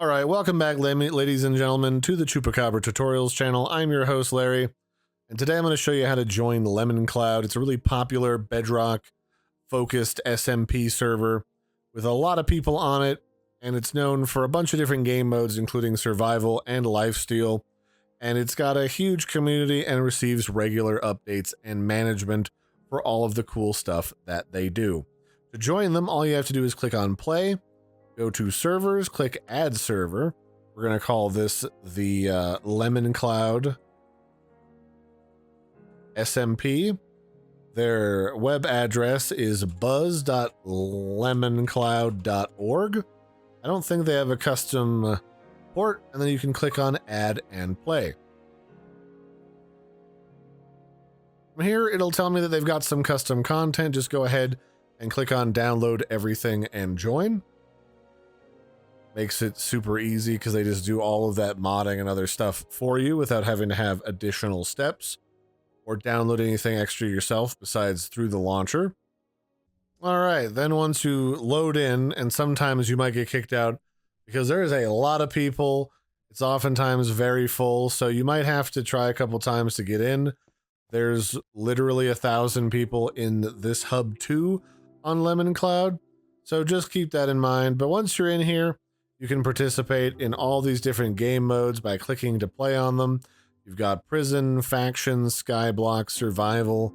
All right, welcome back, ladies and gentlemen, to the Chupacabra Tutorials channel. I'm your host, Larry, and today I'm going to show you how to join LemonCloud. It's a really popular Bedrock-focused SMP server with a lot of people on it, and it's known for a bunch of different game modes, including survival and lifesteal, and it's got a huge community and receives regular updates and management for all of the cool stuff that they do. To join them, all you have to do is click on Play, go to Servers, click Add Server. We're going to call this the LemonCloud SMP. Their web address is buzz.lemoncloud.org. I don't think they have a custom port, and then you can click on Add and Play. From here, it'll tell me that they've got some custom content. Just go ahead and click on Download Everything and Join. Makes it super easy because they just do all of that modding and other stuff for you without having to have additional steps or download anything extra yourself besides through the launcher. All right, then once you load in, and sometimes you might get kicked out because there is a lot of people. It's oftentimes very full, so you might have to try a couple times to get in. There's literally 1,000 people in this hub 2 on LemonCloud, so just keep that in mind. But once you're in here, you can participate in all these different game modes by clicking to play on them. You've got Prison, Factions, Skyblock, Survival,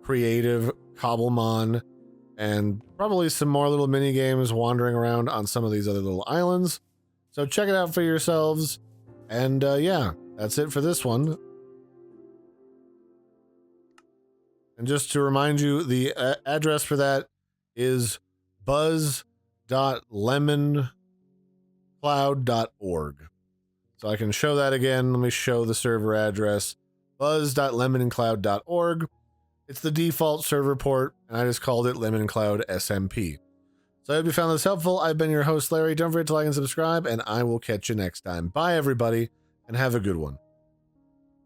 Creative, Cobblemon, and probably some more little mini games wandering around on some of these other little islands. So check it out for yourselves. And yeah, that's it for this one. And just to remind you, the address for that is buzz.lemoncloud.org. So I can show that again. Let me show the server address, buzz.lemoncloud.org. It's the default server port, and I just called it LemonCloud SMP. So I hope you found this helpful. I've been your host, Larry. Don't forget to like and subscribe, and I will catch you next time. Bye, everybody, and have a good one.